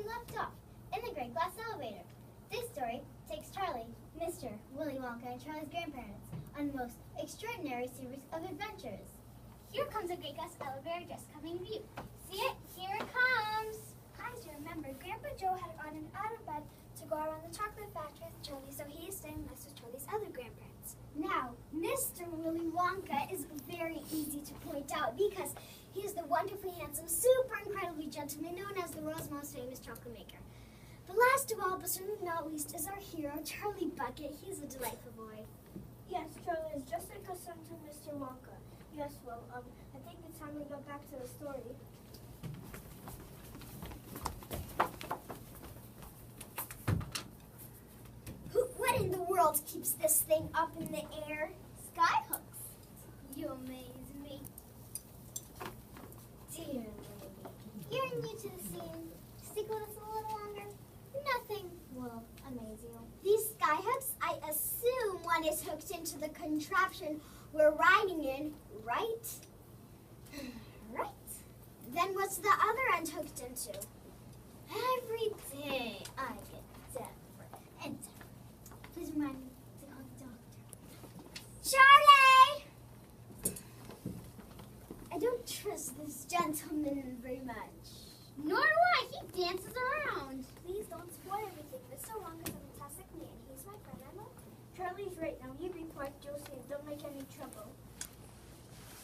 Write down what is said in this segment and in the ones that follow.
we left off, in the Great Glass Elevator. This story takes Charlie, Mr. Willy Wonka, and Charlie's grandparents on the most extraordinary series of adventures. Here comes a Great Glass Elevator just coming to view. See it? Here it comes! As you remember, Grandpa Joe had gotten out of bed to go around the chocolate factory with Charlie, so he is staying next to Charlie's other grandparents. Now, Mr. Willy Wonka is very easy to point out because he is the wonderfully handsome, super incredibly gentleman known as the world's most famous chocolate maker. The last of all, but certainly not least, is our hero, Charlie Bucket. He's a delightful boy. Yes, Charlie is just like a son to Mr. Wonka. Yes, well, I think it's time we go back to the story. What in the world keeps this thing up in the air? Skyhooks. You amaze me. Dear lady, you're new to the scene. Stick with us a little longer. Nothing will amaze you. These skyhooks, I assume one is hooked into the contraption we're riding in, right? Right. Then what's the other end hooked into? Every day I get deafer and deafer. Please remind me to call the doctor. Charlie! I don't trust this gentleman very much. Nor do I. He dances around. Please don't spoil everything. Mr. Wonka's a fantastic man. He's my friend. I love him. Charlie's right now. You be quiet, Josie, and don't make any trouble.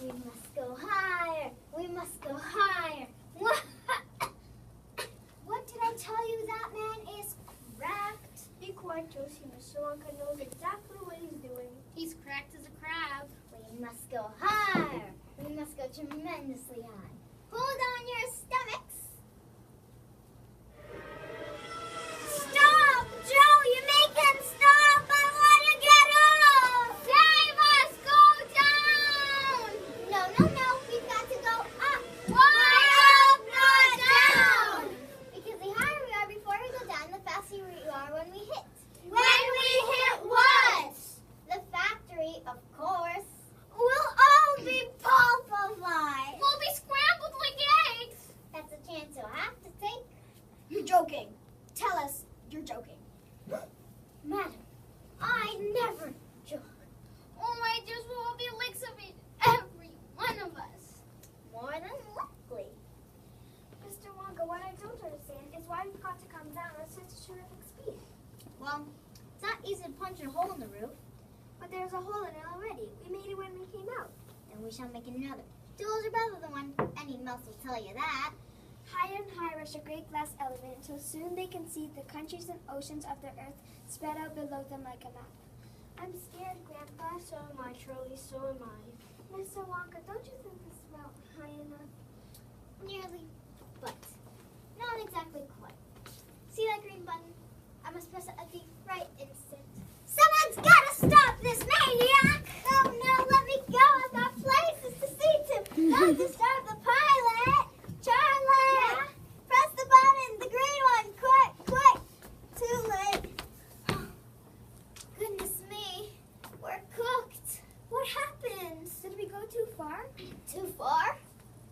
We must go higher. We must go higher. What did I tell you? That man is cracked. Be quiet, Josie. Mr. Wonka knows exactly what he's doing. He's cracked as a crab. We must go higher. We must go tremendously high. Hold on your stomachs. Stop, Joe! You make him stop! I want to get off! They must go down! No. We've got to go up. Why up, not down? Because the higher we are before we go down, the faster we are when we hit. When we hit what? The factory, of course. We'll all be pulverized. We'll be scrambled like eggs. That's a chance you'll have to take. You're joking. Tell us you're joking. Madam, I never joke. Oh, I just will be licks of it. Every one of us. More than likely. Mr. Wonka, what I don't understand is why we've got to come down at such a terrific speed. Well, it's not easy to punch a hole in the roof. But there's a hole in it already. We made it when we came out. And we shall make another. Two holes are better than one. Any mouse will tell you that. Higher and higher rush a great glass elevator until soon they can see the countries and oceans of the earth spread out below them like a map. I'm scared, Grandpa. So am I, Charlie. So am I. Mr. Wonka, don't you think this is about high enough? Nearly, but not exactly quite. See that green button? I must press it at the right instant. Someone's gotta stop this maniac! Oh no, let me go. I've got places to see to. Not disturb the pilot. Charlie! Yeah? Press the button, the green one, quick! Too late. Goodness me, we're cooked. What happened? Did we go too far? Too far?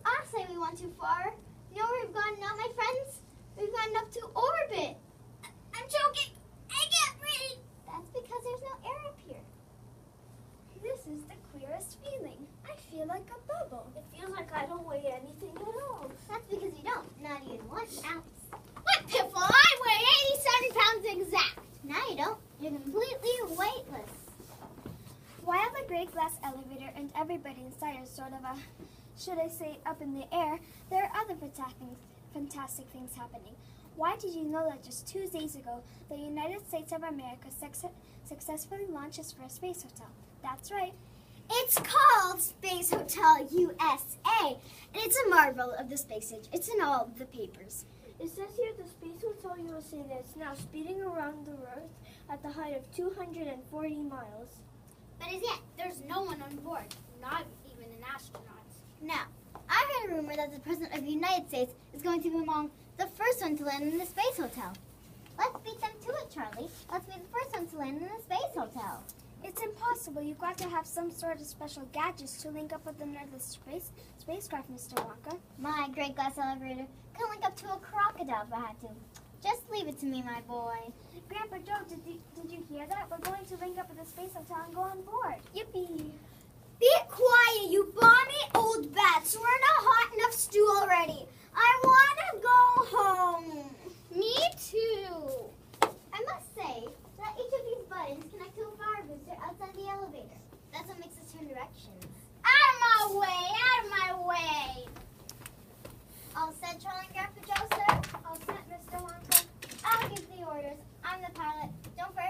I say we went too far. You know where we've gone now, my friends? We've gone up to orbit. I'm joking. I can't breathe. That's because there's no air up here. This is the queerest feeling. I feel like a bubble. It feels like I don't weigh anything at all. That's because you don't. Not even 1 ounce. What piffle? I weigh 87 pounds exact. Now you don't. You're completely weightless. While the great glass elevator and everybody inside is sort of should I say, up in the air, there are other fantastic things happening. Why did you know that just 2 days ago, the United States of America successfully launched its first space hotel? That's right. It's called Space Hotel USA, and it's a marvel of the space age. It's in all the papers. It says here the Space Hotel USA that's now speeding around the Earth at the height of 240 miles. But as yet, there's no one on board, not even an astronaut. Now, I heard a rumor that the President of the United States is going to be among the first one to land in the Space Hotel. Let's beat them to it, Charlie. Let's be the first one to land in the Space Hotel. It's impossible. You've got to have some sort of special gadgets to link up with another spacecraft, Mr. Wonka. My great glass elevator can link up to a crocodile if I had to. Just leave it to me, my boy. Grandpa Joe, did you hear that? We're going to link up with the space hotel and go on board. Yippee! Be quiet, you balmy old bats. We're in a hot enough stew already. I want to go home. Me too. I must say that each of these buttons connect to a fire booster outside the elevator. That's what makes us turn directions. Out of my way! Out of my way! All set, Charlie and Grandpa Joe, sir? All set, Mr. Wonka. I'll give the orders. I'm the pilot. Don't fire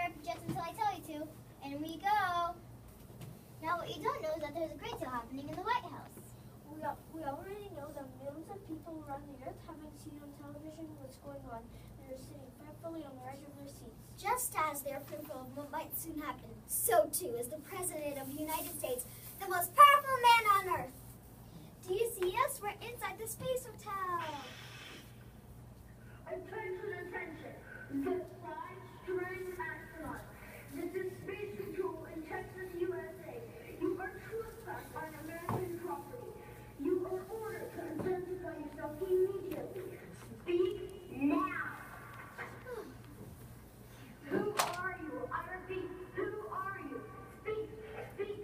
up your jets until I tell you to. And we go. Now, what you don't know is that there's a great deal happening in the White House. We already know that millions of people around the earth haven't seen on television what's going on and are sitting fretfully on the edge of their seats. Just as they're fearful of what might soon happen, so too is the President of the United States, the most powerful man on earth. Do you see us? We're inside the space hotel. Attention. The five-string astronaut. This is Space Control in Texas, USA. You are trespassed on American property. You are ordered to identify yourself immediately. Speak now. Who are you? I repeat, who are you? Speak.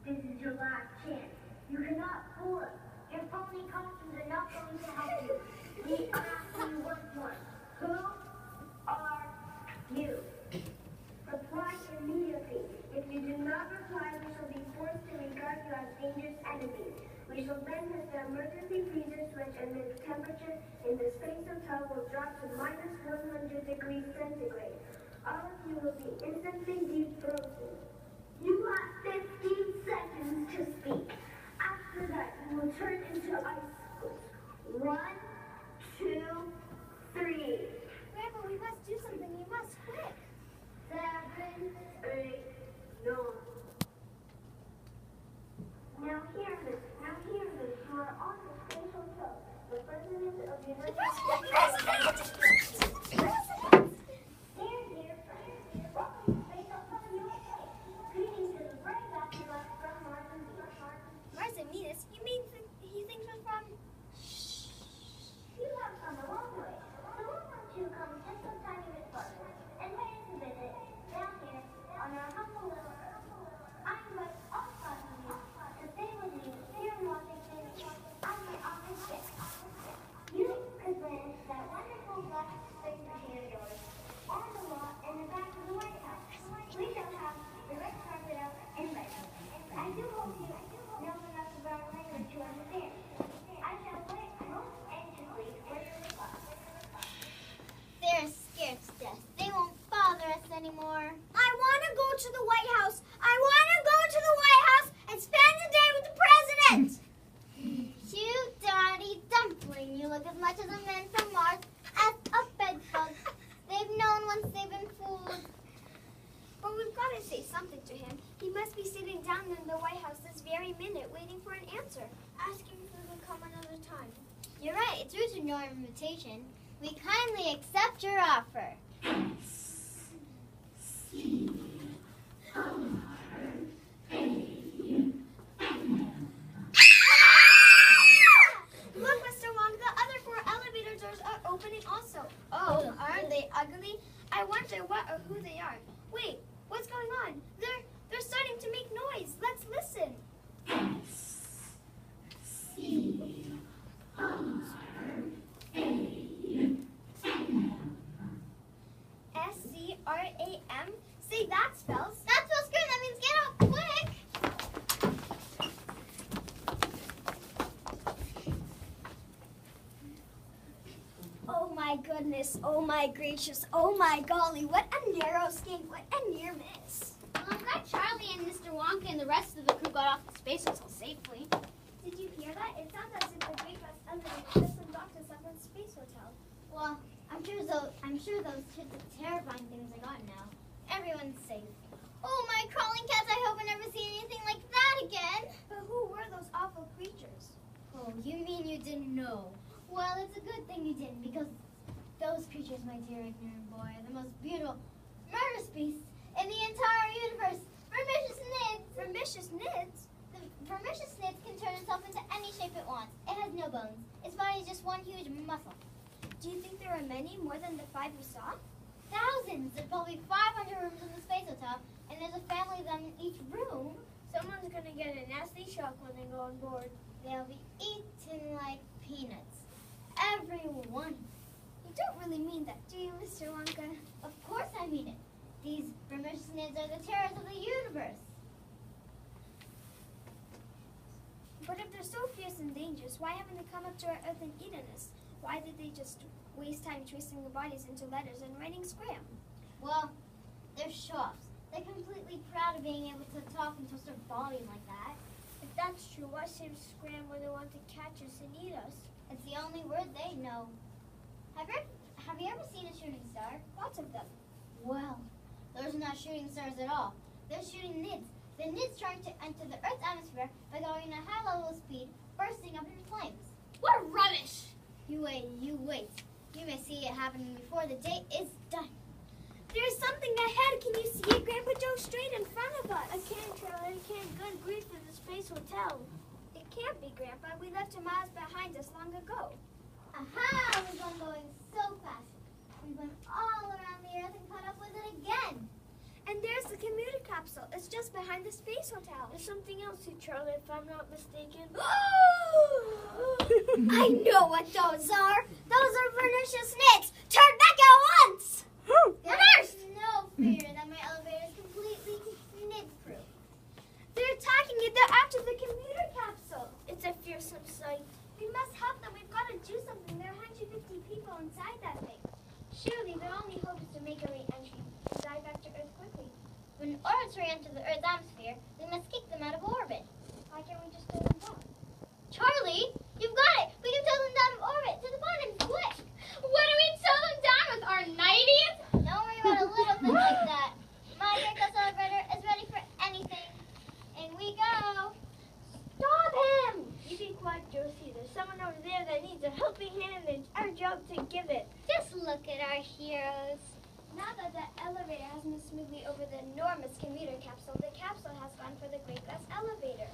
This is your last chance. You cannot fool us. Your phony costumes are not going to help you. We are asking you once more. Who are you? Reply immediately. If you do not reply, we shall be forced to regard you as dangerous enemies. We shall then hit the emergency freezer switch and the temperature in the space hotel will drop to minus 100 degrees centigrade. All of you will be instantly defrozen. You have 15 seconds to speak. After that, you will turn into icicles. 1, 2, 3. Grandpa, we must do something. We must quick. 7, 8, 9. Now hear this. You are on the space hotel. The President of the United States. Dear friends, welcome to Space Hotel USA. Greetings to the brave astronauts from Mars and Venus. Mars and Venus? You mean he thinks we're from... You have come a long way, so we want you to come just a tiny bit further and pay us a visit down here on our humble little earth. I invite all five of you to stay with me here in Washington on my office deck. You could land that wonderful black space machine of yours on the lot in the back of the White House. We shall have the red carpet out and ready. I do hope you know enough of our language to understand. I shall wait most anxiously for your reply. They're scared to death. They won't bother us anymore. I want to go to the White House. I want to go to the White House and spend the day with the President. Cute Daddy Dumpling. You look as much as a man from Mars as a bedbug. They've known once they've been fooled. But we've got to say something to him. He must be sitting down in the White House this very minute waiting for an answer. Asking if we can come another time. You're right. It's rude to ignore an invitation. We kindly accept your offer. Look, Mr. Wong, the other 4 elevator doors are opening also. Oh, aren't they ugly? I wonder what or who they are. Wait, what's going on? They're starting to make noise. Let's listen. S-C-R-A-M? Say that spells. That spells good. That means get out quick. Oh my goodness, oh my gracious, oh my golly, what a narrow escape, what a near miss. Well, I'm glad Charlie and Mr. Wonka and the rest of the crew got off the space hotel safely. Did you hear that? It sounds as if the great glass elevator just undocked us at the space hotel. Well, I'm sure those kids are terrifying things are gone now. Everyone's safe. Oh, my crawling cats, I hope I never see anything like that again. But who were those awful creatures? Oh, you mean you didn't know? Well, it's a good thing you didn't, because creatures, my dear ignorant boy, are the most beautiful, murderous beasts in the entire universe. Vermicious Nids! Vermicious Nids? The Vermicious Nids can turn itself into any shape it wants. It has no bones. Its body is just one huge muscle. Do you think there are many, more than the 5 you saw? Thousands! There's probably 500 rooms in the Space Hotel, and there's a family of them in each room. Someone's gonna get a nasty shock when they go on board. They'll be eaten like peanuts. Everyone. You don't really mean that, do you, Mr. Wonka? Of course I mean it. These Vermicious Nids are the terrors of the universe. But if they're so fierce and dangerous, why haven't they come up to our Earth and eaten us? Why did they just waste time twisting their bodies into letters and writing scram? Well, they're shops. They're completely proud of being able to talk and twist their body like that. If that's true, why say scram when they want to catch us and eat us? It's the only word they know. Have you ever seen a shooting star? Lots of them. Well, those are not shooting stars at all. They're shooting nids. The nids trying to enter the Earth's atmosphere by going at a high level of speed, bursting up in flames. What rubbish! You wait, you wait. You may see it happening before the day is done. There's something ahead. Can you see it, Grandpa Joe? Straight in front of us. I can't, Charlie. I can't. Good grief for the Space Hotel. It can't be, Grandpa. We left it miles behind us long ago. Aha! We've been going so fast. We've been all around the Earth and caught up with it again. And there's the commuter capsule. It's just behind the Space Hotel. There's something else too, Charlie, if I'm not mistaken. I know what those are. Those are Vermicious Nids. Turn back at once! There's no fear that my elevator is completely nid-proof. They're attacking it. They're after the commuter capsule. It's a fearsome sight. We must help them. We've got to do something. There are 150 people inside that thing. Surely their only hope is to make a re-entry and dive back to Earth quickly. When orbits re-enter the Earth's atmosphere, we must kick them out of orbit. Why can't we just throw them down? Charlie, you've got it. We can tow them down of orbit to the bottom quick. What do we tow them down with, our 90s? Don't worry about a little thing like that. My aircraft elevator is ready for anything. In we go. Stop him! You be quiet, Josie. There's someone over there that needs a helping hand, and it's our job to give it. Just look at our heroes. Now that the elevator has moved smoothly over the enormous commuter capsule, the capsule has gone for the Great Glass Elevator.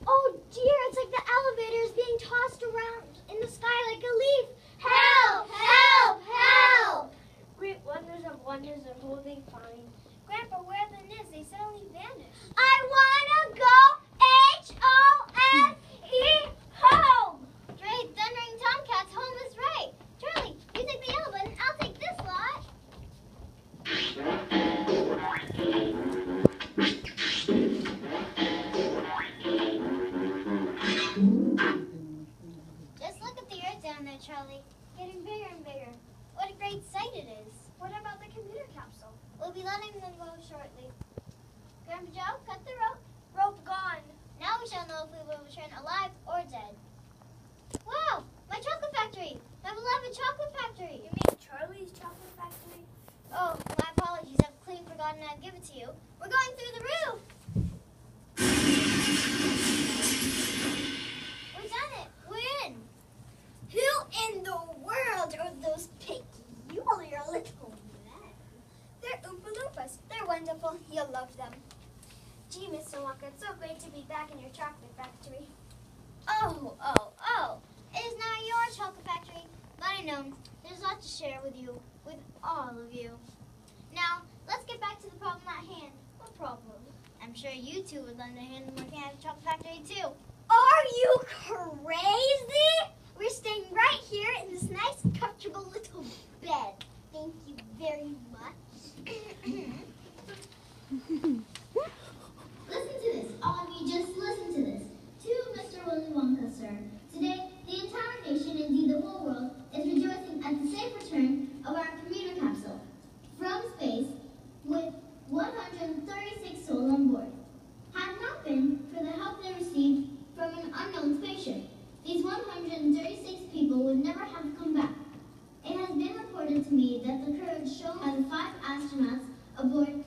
Oh dear, it's like the elevator is being tossed around in the sky like a leaf. Help! Help! Help! Great wonders of wonders are holding fine. Grandpa, where are the Nids? They suddenly vanished. I wanna go H-O-M-E home! Great thundering tomcats, home is right. Charlie, you take the yellow button, I'll take this lot. Just look at the Earth down there, Charlie. Getting bigger and bigger. What a great sight it is. What about the commuter capsule? We'll be letting them go shortly. Grandpa Joe, cut the rope. Rope gone. Now we shall know if we will return alive or dead. Wow, my chocolate factory! My beloved chocolate factory! You mean Charlie's chocolate factory? Oh, my apologies. I've clean forgotten I'd give it to you. We're going through the roof! We've done it! We're in! Who in the world are those peculiar little men? They're Oompa Loompas. They're wonderful. You'll love them. Gee, Mr. Wonka, it's so great to be back in your chocolate factory. Oh, oh, oh. It is now your chocolate factory. But I know there's a lot to share with you, with all of you. Now, let's get back to the problem at hand. What problem? I'm sure you two would lend a hand in working at a chocolate factory too. Are you crazy? We're staying right here in this nice, comfortable little bed. Thank you very much. Listen to this. All of you just listen to this. To Mr. Willy Wonka, sir. Today, the entire nation, indeed the whole world, is rejoicing at the safe return of our commuter capsule from space with 136 souls on board. Had it not been for the help they received from an unknown spaceship, these 136 people would never have come back. It has been reported to me that the courage shown by the 5 astronauts aboard